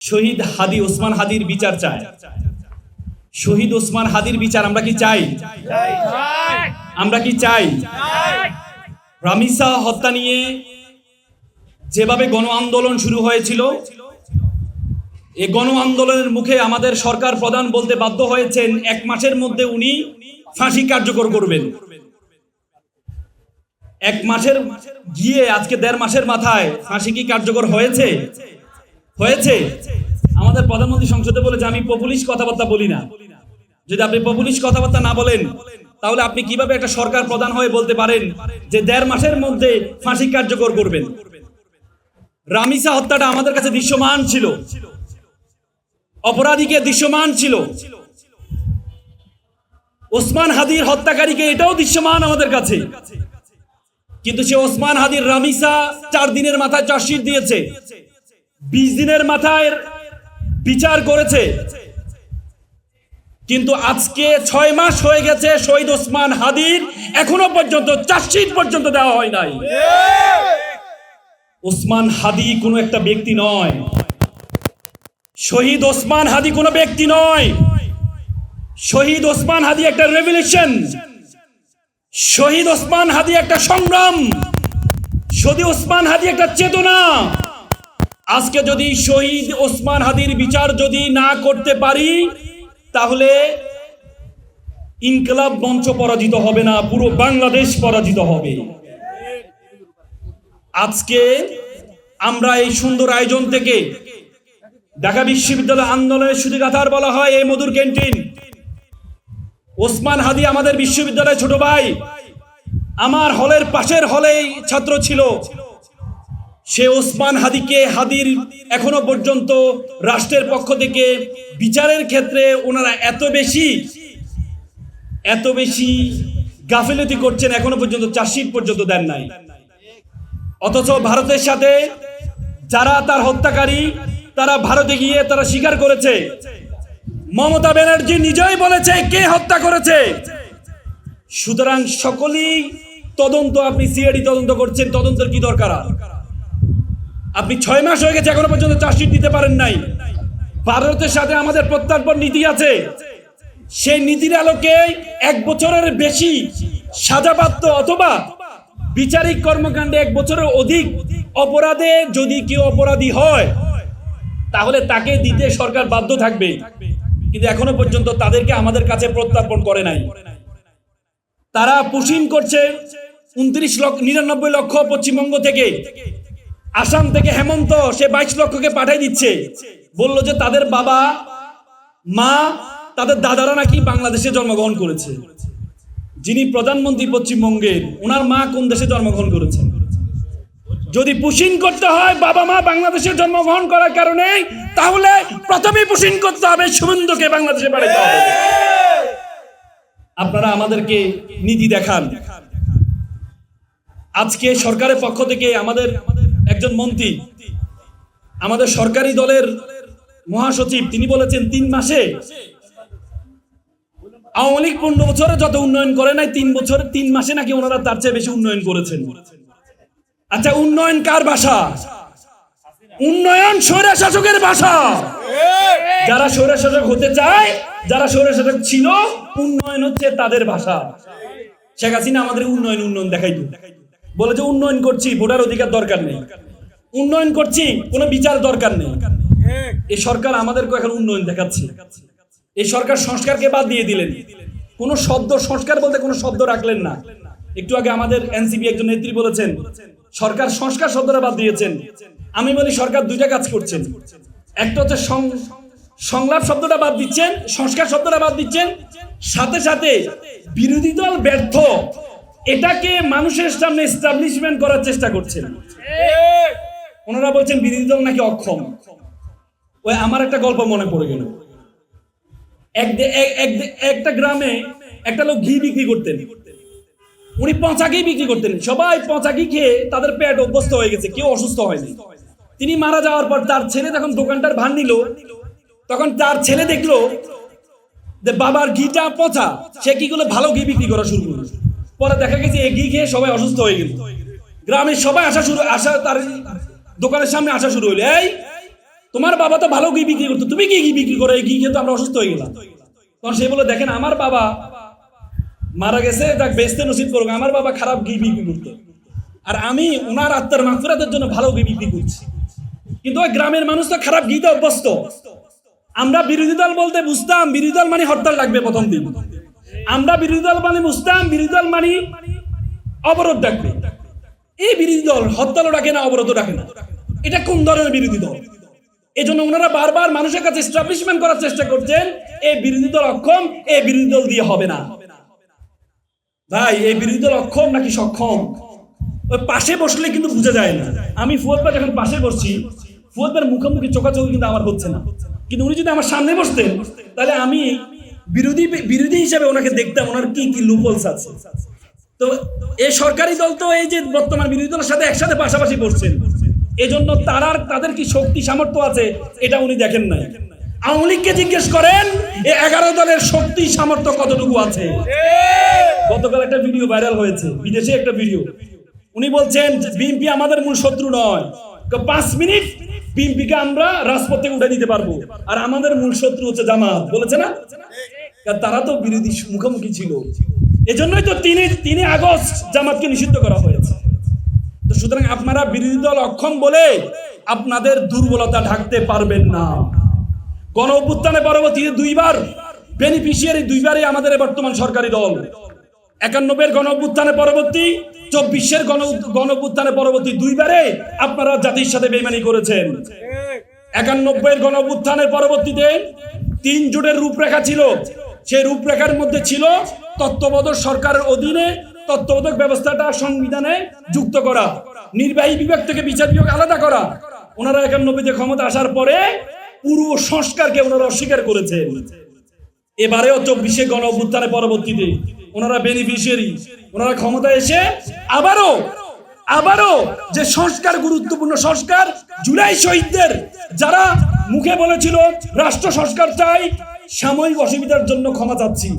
শহীদ হাদি ওসমান হাদির বিচার চায়। শহীদ ওসমান হাদির বিচার আমরা কি চাই? আমরা কি চাই? রামিসা হত্যা নিয়ে যেভাবে গণ আন্দোলন শুরু হয়েছিল, এই গণ আন্দোলনের মুখে আমাদের সরকার প্রধান বলতে বাধ্য হয়েছেন 1 মাসের মধ্যে উনি ফাঁসি কার্যকর করবেন। 1 মাসের গিয়ে আজকে 1.5 মাসের মাথায় ফাঁসি কি কার্যকর হয়েছে? হয়েছে? আমাদের প্রধানমন্ত্রী সংসদে বলে যে আমি পপুলিস্ট কথাবার্তা বলি না। যদি আপনি পপুলিস্ট কথাবার্তা না বলেন, তাহলে আপনি কিভাবে একটা সরকার প্রধান হয়ে বলতে পারেন যে 1.5 মাসের মধ্যে ফাঁসি কার্যকর করবেন? রামিসা হত্যাটা আমাদের কাছে দৃশ্যমান ছিল, অপরাধীকে দৃশ্যমান ছিল। ওসমান হাদির হত্যাকারীকে এটাও দৃশ্যমান আমাদের কাছে। কিন্তু সে ওসমান হাদির রামিসা 4 দিনের মাথায় চার্জশিট দিয়েছে, 20 দিনের মাথায় বিচার করেছে। কিন্তু আজকে 6 মাস হয়ে গেছে শহীদ ওসমান হাদির এখনো পর্যন্ত চার্জশিট পর্যন্ত দেওয়া হয় নাই। ওসমান হাদি কোনো একটা ব্যক্তি নয়, শহীদ ওসমান হাদি কোনো ব্যক্তি নয়। শহীদ ওসমান হাদি একটা রেভলিউশন, শহীদ ওসমান হাদি একটা সংগ্রাম, শহীদ ওসমান হাদি একটা চেতনা। আজকে যদি শহীদ ওসমান হাদির বিচার যদি না করতে পারি, তাহলে ইনকলাব মঞ্চ পরাজিত হবে না, পুরো বাংলাদেশ পরাজিত হবে। আজকে আমরা এই সুন্দর আয়োজন থেকে ঢাকা বিশ্ববিদ্যালয় আন্দোলনের সূতিকাগার বলা হয় এই মধুর ক্যান্টিন। ওসমান হাদি আমাদের বিশ্ববিদ্যালয়ের ছোট ভাই, আমার হলের পাশের হলেই ছাত্র ছিল। সে ওসমান হাদির এখনো পর্যন্ত রাষ্ট্রের পক্ষ থেকে বিচারের ক্ষেত্রে ওনারা এত বেশি গাফিলতি করছেন, এখনো পর্যন্ত চার্জশিট পর্যন্ত দেন নাই। অথচ ভারতের সাথে যারা তার হত্যাকারী, তারা ভারতে গিয়ে তারা স্বীকার করেছে। মমতা ব্যানার্জি নিজেই বলেছে কে হত্যা করেছে। সুতরাং সকলেই তদন্ত, আপনি সিআইডি তদন্ত করছেন, তদন্তের কি দরকার? আপনি 6 মাস হয়ে গেছে এখনো পর্যন্ত চার্জশিট দিতে পারেন নাই। ভারতের সাথে আমাদের প্রত্যর্পণ নীতি আছে, সেই নীতির আলোকে 1 বছরের বেশি সাজাপ্রাপ্ত অথবা বিচারিক কর্মকাণ্ডে 1 বছরের অধিক অপরাধে যদি কেউ অপরাধী হয়, তাহলে তাকে দিতে সরকার বাধ্য থাকবে। কিন্তু এখনো পর্যন্ত তাদেরকে আমাদের কাছে প্রত্যর্পণ করে নাই। তারা পুশিং করছে 99 লক্ষ পশ্চিমবঙ্গ থেকে, আসাম থেকে হেমন্ত সে 22 লক্ষকে পাঠিয়ে দিচ্ছে। বললো যে তাদের বাবা মা, তাদের দাদারা নাকি বাংলাদেশে জন্মগ্রহণ করেছে। যিনি প্রধানমন্ত্রী পশ্চিমবঙ্গের, ওনার মা কোন দেশে জন্মগ্রহণ করেছেন? যদি পুশিং করতে হয় বাবা মা বাংলাদেশে জন্মগ্রহণ করার কারণে, তাহলে প্রথমেই পুশিং করতে হবে শুভেন্দুকে বাংলাদেশে পাঠাতে হবে। আপনারা আমাদেরকে নীতি দেখান। আজকে সরকারের পক্ষ থেকে আমাদের একজন মন্ত্রী, আমাদের সরকারি দলের মহাসচিব, তিনি বলেছেন 3 মাসে আওয়ামী লীগ 15 বছরে যত উন্নয়ন করে নাই, 3 মাসে নাকি ওনারা তার চেয়ে বেশি উন্নয়ন করেছেন। আচ্ছা, উন্নয়ন কার ভাষা? উন্নয়ন স্বৈরা শাসকের ভাষা। যারা স্বৈরা শাসক হতে চায়, যারা স্বৈরা শাসক ছিল, উন্নয়ন হচ্ছে তাদের ভাষা। শেখ হাসিনা আমাদের উন্নয়ন দেখাইতো, বলে যে উন্নয়ন করছি, ভোটার অধিকার দরকার নেই, উন্নয়ন করছি, কোনো বিচার দরকার নেই। এই সরকার আমাদেরকে এখন উন্নয়ন দেখাচ্ছে। এই সরকার সংস্কারকে বাদ দিয়ে দিলেন, কোনো শব্দ সংস্কার বলতে কোনো শব্দ রাখলেন না। একটু আগে আমাদের এনসিপি একজন নেত্রী বলেছেন সরকার সংস্কার শব্দটা বাদ দিয়েছেন। আমি বলি সরকার 2টা কাজ করছেন। একটা হচ্ছে সংলাপ শব্দটা বাদ দিচ্ছেন, সংস্কার শব্দটা বাদ দিচ্ছেন, সাথে সাথে বিরোধী দল ব্যর্থ, এটাকে মানুষের সামনে এস্টাবলিশমেন্ট করার চেষ্টা করছেন। ওনারা বলছেন বিরোধী দল নাকি অক্ষম। ওই আমার একটা গল্প মনে পড়ে গেল। একটা গ্রামে একটা লোক ঘি বিক্রি করতেন, উনি পচা ঘি বিক্রি করতেন। সবাই পচা ঘি খেয়ে তাদের পেট অভ্যস্ত হয়ে গেছে, কেউ অসুস্থ হয়নি। তিনি মারা যাওয়ার পর তার ছেলে যখন দোকানটার ভার নিল, তখন তার ছেলে দেখলো যে বাবার ঘিটা পচা, সে কি করলো, ভালো ঘি বিক্রি করা শুরু করলো। পরে দেখা গেছে এই ঘি খেয়ে সবাই অসুস্থ হয়ে গেল। গ্রামের সবাই তার দোকানের সামনে আসা শুরু হলো, এই তোমার বাবা তো ভালো ঘি বিক্রি করতো, তুমি কি ঘি বিক্রি করো? এই ঘি খেয়ে তো আমরা অসুস্থ হয়ে গেলাম। তখন সে বলে, দেখেন আমার বাবা মারা গেছে, তাকে বেচতে নসিব করুক, আমার বাবা খারাপ ঘি বিক্রি করতো, আর আমি ওনার আত্মার মাগফিরাতের জন্য ভালো ঘি বিক্রি করছি। কিন্তু ওই গ্রামের মানুষ তো খারাপ ঘিতে অভ্যস্ত। আমরা বিরোধী দল বলতে বুঝতাম বিরোধী দল মানে হরতাল লাগবে প্রথম দিন, আমরা বিরোধী দল মানে বুঝতাম বিরোধী দল মানে অবরোধ ডাকবে। এই বিরোধী দল হরতালও ডাকে না, অবরোধও ডাকে না, এটা কোন ধরনের বিরোধী দল? এই জন্য ওনারা বারবার মানুষের কাছে এস্টাবলিশমেন্ট করার চেষ্টা করছেন এই বিরোধী দল অক্ষম, এই বিরোধী দল দিয়ে হবে না। ভাই, এই বিরোধী দল অক্ষম নাকি সক্ষম ওই পাশে বসলে কিন্তু বুঝা যায় না। আমি ফুয়াদ ভাই যখন পাশে বসছি, ফুয়াদ ভাইয়ের মুখোমুখি চোখাচোখি কিন্তু আমার হচ্ছে না, কিন্তু উনি যদি আমার সামনে বসতেন তাহলে আমি বিরোধী হিসেবে ওনাকে দেখতাম, ওনার কি কি লুপহোলস আছে। তো এই সরকারি দল তো এই যে বর্তমান বিরোধী দলের সাথে একসাথে পাশাপাশি বসছেন, এজন্য তাদের কি শক্তি সামর্থ্য আছে এটা উনি দেখেন নাই। আওয়ামী লীগকে জিজ্ঞেস করেন এই 11 দলের শক্তি সামর্থ্য কতটুকু আছে। গতকাল একটা ভিডিও ভাইরাল হয়েছে, বিদেশে একটা ভিডিও, উনি বলছেন বিএনপি আমাদের মূল শত্রু নয়, 5 মিনিট বিএনপিকে আমরা রাজপথ থেকে উঠে দিতে পারবো, আর আমাদের মূল শত্রু হচ্ছে জামাত, বলেছে না? তারা তো বিরোধী মুখোমুখি ছিল, এজন্যই তো 3 আগস্ট জামাতকে নিষিদ্ধ করা হয়েছে। তো সুতরাং আপনারা বিরোধী দল অক্ষম বলে আপনাদের দুর্বলতা ঢাকতে পারবেন না। গণ অভ্যুত্থানে পরবর্তী 2বার বেনিফিশিয়ারি, 2বারই আমাদের বর্তমান সরকারি দল। 91-এর গণ অভ্যুত্থানে পরবর্তী, 24-এর গণ অভ্যুত্থানে পরবর্তী 2বারে আপনারা জাতির সাথে বেইমানি করেছেন। 91-এর গণ অভ্যুত্থানের পরবর্তীতে 3 জোটের রূপরেখা ছিল, সেই রূপরেখার মধ্যে ছিল তত্ত্বাবধায়ক সরকারের অধীনে তত্ত্বাবধায়ক ব্যবস্থাটা সংবিধানে যুক্ত করা, নির্বাহী বিভাগ থেকে বিচার বিভাগ আলাদা করা। ওনারা 91-তে ক্ষমতা আসার পরে পুরো সংস্কারকে ওনারা অস্বীকার করেছেন। এবারেও 24-এ গণ অভ্যুত্থানে পরবর্তীতে ওনারা বেনিফিশিয়ারি, ওনারা ক্ষমতা এসে আবারও যে সংস্কার, গুরুত্বপূর্ণ সংস্কার, জুলাই শহীদদের যারা মুখে বলেছিল রাষ্ট্র সংস্কার চাই, সাময়িক অসুবিধার জন্য ক্ষমা চাচ্ছি,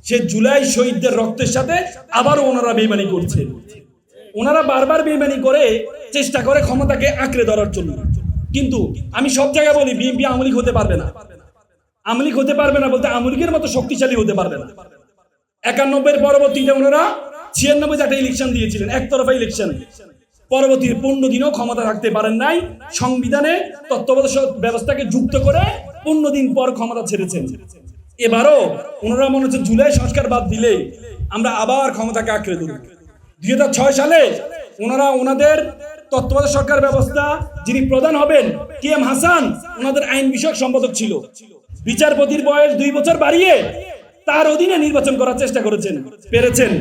সে জুলাই শহীদদের রক্তের সাথে আবারও ওনারা বেইমানি করছেন। ওনারা বারবার বেইমানি করে চেষ্টা করে ক্ষমতাকে আঁকড়ে ধরার জন্য। কিন্তু আমি সব জায়গায় বলি বিএনপি আওয়ামী লীগ হতে পারবে না। আওয়ামী লীগ হতে পারবে না বলতে আওয়ামী লীগের মতো শক্তিশালী হতে পারবে না। 91-এর পরবর্তীতে ওনারা 96-তে একটা ইলেকশন দিয়েছিলেন, একতরফা ইলেকশন, পরবর্তী 15 দিনও ক্ষমতা রাখতে পারেন নাই। সংবিধানে তত্ত্বাবধায়ক ব্যবস্থাকে যুক্ত করে 15 দিন পর ক্ষমতা ছেড়েছেন। এবারও ওনারা মনে হচ্ছে জুলাই সংস্কার বাদ দিলে আমরা আবার ক্ষমতাকে আঁকড়ে ধরব। 2006 সালে ওনারা ওনাদের তত্ত্বাবধায়ক সরকার ব্যবস্থা যিনি প্রধান হবেন KM হাসান, ওনাদের আইন বিষয়ক সম্পাদক ছিল, বিচারপতির বয়স 2 বছর বাড়িয়ে তার অধীনে নির্বাচন করার চেষ্টা পেরেছেন।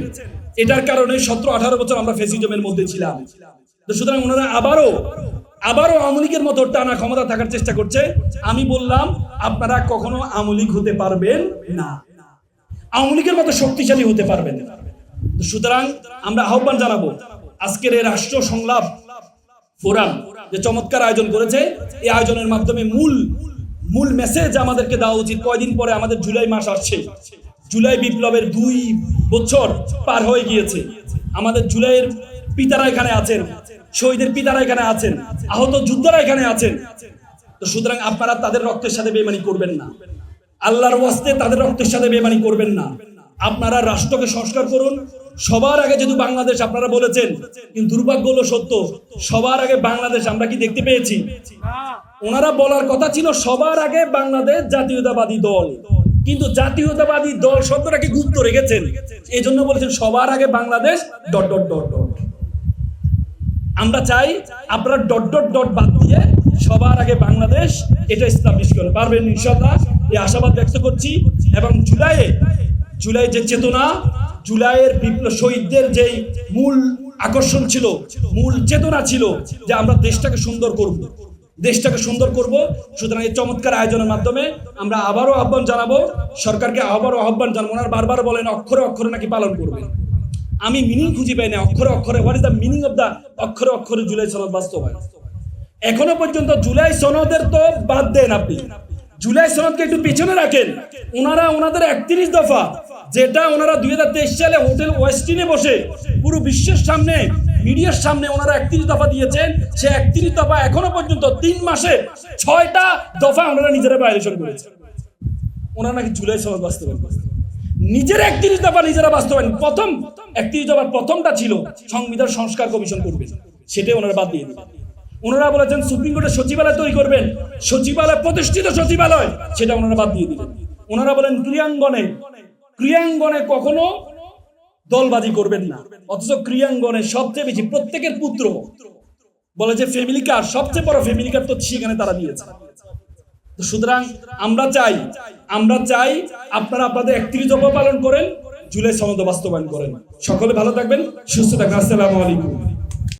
এটার কারণে 17-18 বছর আমরা ফ্যাসিজমের মধ্যে ছিলাম। তো সুতরাং ওনারা আবারও আওয়ামী লীগের মতো টানা ক্ষমতা থাকার চেষ্টা করছে। আমি বললাম আপনারা কখনো আওয়ামী লীগ হতে পারবেন না, আওয়ামী লীগের মতো শক্তিশালী হতে পারবেন না। তো সুতরাং আমরা আহ্বান জানাবো, আজকের এই রাষ্ট্র সংলাপ ফোরাম যে চমৎকার আয়োজন করেছে, এই আয়োজনের মাধ্যমে মূল মেসেজ আমাদেরকে দেওয়া উচিত। কয়দিন পরে আমাদের জুলাই মাস আসছে, জুলাই বিপ্লবের 2 বছর পার হয়ে গিয়েছে। আমাদের জুলাইয়ের পিতারা এখানে আছেন, শহীদের পিতারা এখানে আছেন, আহত যোদ্ধারা এখানে আছেন। তো সুতরাং আপনারা তাদের রক্তের সাথে বেইমানি করবেন না, আল্লাহর ওয়াস্তে তাদের রক্তের সাথে বেইমানি করবেন না। আপনারা রাষ্ট্রকে সংস্কার করুন। সবার আগে যেহেতু বাংলাদেশ আপনারা বলেছেন, কিন্তু দুর্ভাগ্য হলো সত্য, সবার আগে বাংলাদেশ আমরা কি দেখতে পেয়েছি? ওনারা বলার কথা ছিল সবার আগে বাংলাদেশ জাতীয়তাবাদী দল, কিন্তু জাতীয়তাবাদী দল শব্দটাকে গুপ্ত রেখেছেন, এই জন্য বলেছেন সবার আগে বাংলাদেশ ... আমরা চাই আপনারা ... বাদ দিয়ে সবার আগে বাংলাদেশ এটা এস্টাবলিশ করতে পারবেন ইনশাআল্লাহ, এই আশাবাদ ব্যক্ত করছি। এবং জুলাই যে চেতনা, জুলাইয়ের বিপ্লব শহীদদের যেই মূল আকর্ষণ ছিল, মূল চেতনা ছিল যে আমরা দেশটাকে সুন্দর করব। সুতরাং এই চমৎকার আয়োজনের মাধ্যমে আমরা আবারও আহ্বান জানাবো, সরকারকে আবারও আহ্বান জানাবো। ওনারা বারবার বলেন অক্ষরে অক্ষরে নাকি পালন করবে, আমি মিনিং খুঁজে পাই না অক্ষরে অক্ষরে। What is the meaning of the অক্ষরে অক্ষরে জুলাই সনদ বাস্তবায়ন? এখনো পর্যন্ত জুলাই সনদের তো বাদ দেন, আপনি জুলাই সনদকে একটু পিছনে রাখেন। ওনারা ওনাদের 31 দফা, যেটা ওনারা 2023 সালে হোটেল ওয়েস্টিনে বসে পুরো বিশ্বের সামনে মিডিয়ার সামনে ওনারা 31 দফা দিয়েছেন, সে 31 দফা এখনো পর্যন্ত 3 মাসে 6টা দফা ওনারা নিজেরা ভায়োলেশন করেছে। ওনারা নাকি জুলাই সনদ বাস্তবায়ন করেছে, নিজের 31 দফা নিজেরা বাস্তবায়ন। প্রথম 31 দফার প্রথমটা ছিল সংবিধান সংস্কার কমিশন করবেন, সেটাই ওনারা বাদ দিয়ে দিলেন। ওনারা বলেছেন সুপ্রিম কোর্টের সচিবালয় তৈরি করবেন, সচিবালয় প্রতিষ্ঠিত সচিবালয়, সেটা ওনারা বাদ দিয়ে দিলেন। ওনারা বলেন ক্রিয়াঙ্গনে কখনো দলবাজি করবেন না, অথচ ক্রিয়াঙ্গনে সবচেয়ে বেশি প্রত্যেকের পুত্র বলে যে ফ্যামিলি কার, সবচেয়ে বড় ফ্যামিলি কার তো সেখানে তারা দিয়েছে। তো সুতরাং আমরা চাই আপনারা আপনাদের 31 দফা পালন করেন, জুলাই সনদ বাস্তবায়ন করেন। সকলে ভালো থাকবেন, সুস্থ থাকবেন। আসসালামু আলাইকুম।